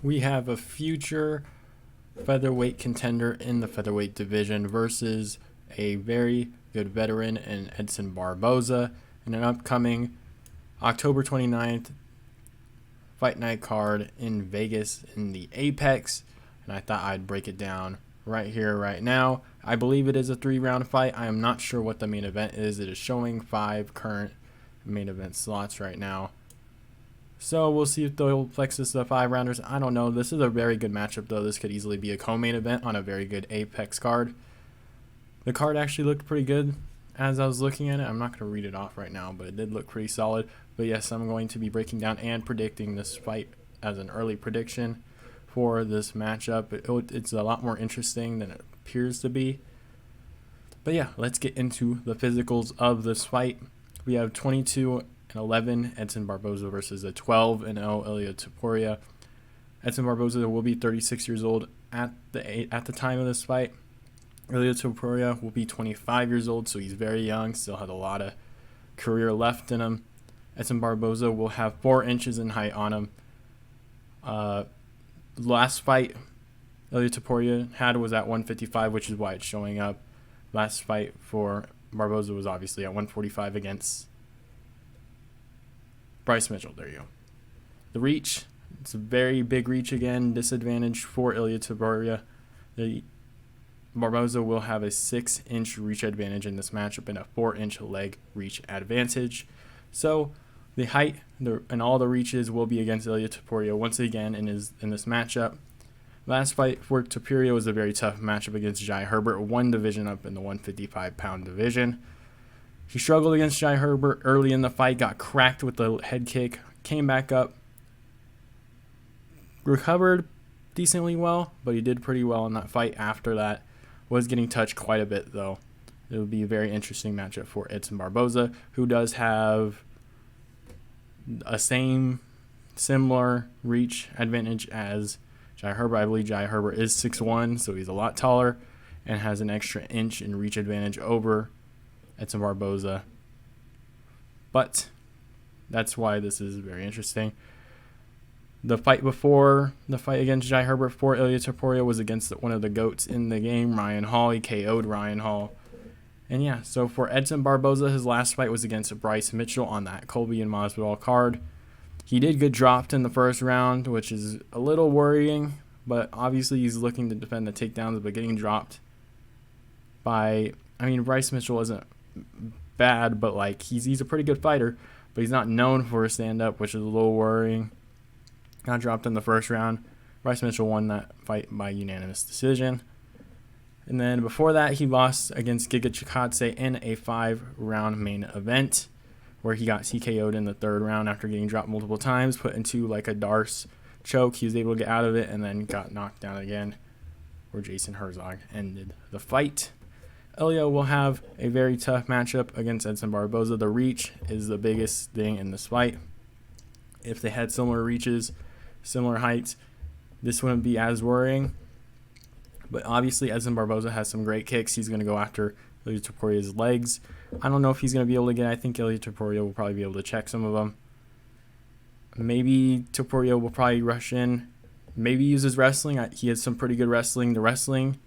We have a future featherweight contender in the featherweight division versus a very good veteran in Edson Barboza in an upcoming October 29th fight night card in Vegas in the Apex. And I thought I'd break it down right here, right now. I believe it is a 3-round fight. I am not sure what the main event is. It is showing 5 current main event slots right now. So we'll see if they'll flex this to 5-rounders. I don't know. This is a very good matchup, though. This could easily be a co-main event on a very good Apex card. The card actually looked pretty good as I was looking at it. I'm not going to read it off right now, but it did look pretty solid. But yes, I'm going to be breaking down and predicting this fight as an early prediction for this matchup. It's a lot more interesting than it appears to be. But yeah, let's get into the physicals of this fight. We have 22-11 Edson Barboza versus a 12-0 Ilia Topuria. Edson Barboza will be 36 years old at the time of this fight. Ilia Topuria will be 25 years old, so he's very young, still has a lot of career left in him. Edson Barboza will have 4 inches in height on him. Last fight Ilia Topuria had was at 155, which is why it's showing up. Last fight for Barboza was obviously at 145 against Bryce Mitchell. There you go. The reach, it's a very big reach again. Disadvantage for Ilia Topuria. Barboza will have a 6-inch reach advantage in this matchup and a 4-inch leg reach advantage. So the height and all the reaches will be against Ilia Topuria once again in this matchup. Last fight for Topuria was a very tough matchup against Jai Herbert, one division up in the 155-pound division. He struggled against Jai Herbert early in the fight, got cracked with the head kick, came back up, recovered decently well, but he did pretty well in that fight after that. Was getting touched quite a bit, though. It would be a very interesting matchup for Edson Barboza, who does have a similar reach advantage as Jai Herbert. I believe Jai Herbert is 6'1", so he's a lot taller and has an extra inch in reach advantage over Edson Barboza. But that's why this is very interesting. The fight before the fight against Jai Herbert for Ilia Topuria was against one of the GOATs in the game, Ryan Hall. He KO'd Ryan Hall. And yeah, so for Edson Barboza, his last fight was against Bryce Mitchell on that Colby and Masvidal card. He did get dropped in the first round, which is a little worrying, but obviously he's looking to defend the takedowns, but getting dropped by, Bryce Mitchell isn't bad, but like he's a pretty good fighter, but he's not known for a stand-up, which is a little worrying. Got dropped in the first round. Bryce Mitchell won that fight by unanimous decision. And then before that, he lost against Giga Chikadze in a 5-round main event where he got TKO'd in the 3rd round after getting dropped multiple times, put into like a Darce choke. He was able to get out of it and then got knocked down again, where Jason Herzog ended the fight. Ilia will have a very tough matchup against Edson Barboza. The reach is the biggest thing in this fight. If they had similar reaches, similar heights, this wouldn't be as worrying. But obviously, Edson Barboza has some great kicks. He's going to go after Ilia Topuria's legs. I don't know if he's going to be able to get. I think Ilia Topuria will probably be able to check some of them. Maybe Topuria will probably rush in. Maybe use his wrestling. He has some pretty good wrestling. The wrestling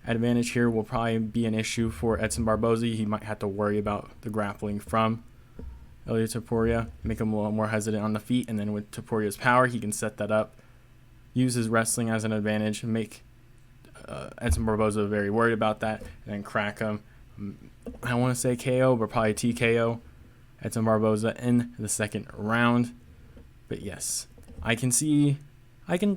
advantage here will probably be an issue for Edson Barboza. He might have to worry about the grappling from Ilia Topuria, make him a little more hesitant on the feet, and then with Topuria's power, he can set that up, use his wrestling as an advantage, and make Edson Barboza very worried about that, and then crack him. I don't want to say KO, but probably TKO Edson Barboza in the 2nd round. But yes, I can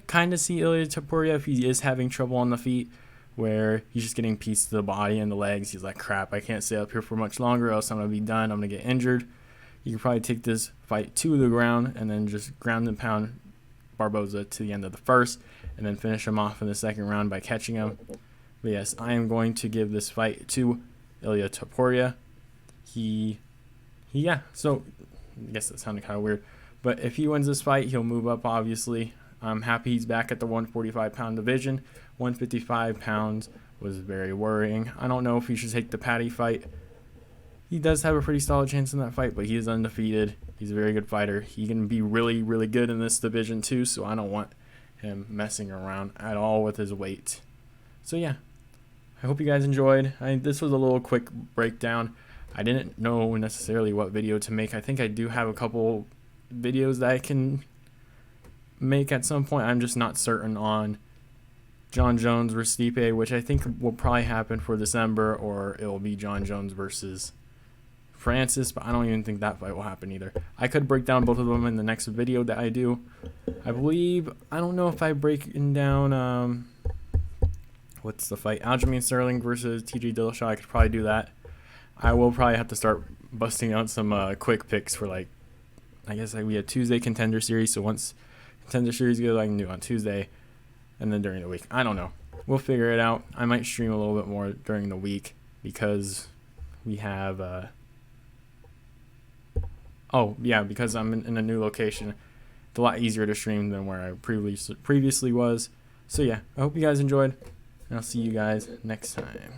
kind of see Ilia Topuria if he is having trouble on the feet, where he's just getting pieced to the body and the legs. He's like, crap, I can't stay up here for much longer, else I'm going to be done. I'm going to get injured. You can probably take this fight to the ground and then just ground and pound Barboza to the end of the 1st and then finish him off in the 2nd round by catching him. But yes, I am going to give this fight to Ilia Topuria. So I guess that sounded kind of weird. But if he wins this fight, he'll move up, obviously. I'm happy he's back at the 145-pound division. 155 pounds was very worrying. I don't know if he should take the Patty fight. He does have a pretty solid chance in that fight, but he is undefeated. He's a very good fighter. He can be really, really good in this division too, so I don't want him messing around at all with his weight. So yeah, I hope you guys enjoyed. This was a little quick breakdown. I didn't know necessarily what video to make. I think I do have a couple videos that I can make at some point. I'm just not certain on John Jones versus Stipe, which I think will probably happen for December, or it will be John Jones versus Francis, but I don't even think that fight will happen either. I could break down both of them in the next video that I do. I believe, I don't know if I break down, what's the fight? Aljamain Sterling versus TJ Dillashaw. I could probably do that. I will probably have to start busting out some quick picks for, like, I guess we had Tuesday Contender Series, so once Contender Series goes, I can do on Tuesday and then during the week. I don't know. We'll figure it out. I might stream a little bit more during the week because we have, because I'm in a new location. It's a lot easier to stream than where I previously was. So yeah, I hope you guys enjoyed, and I'll see you guys next time.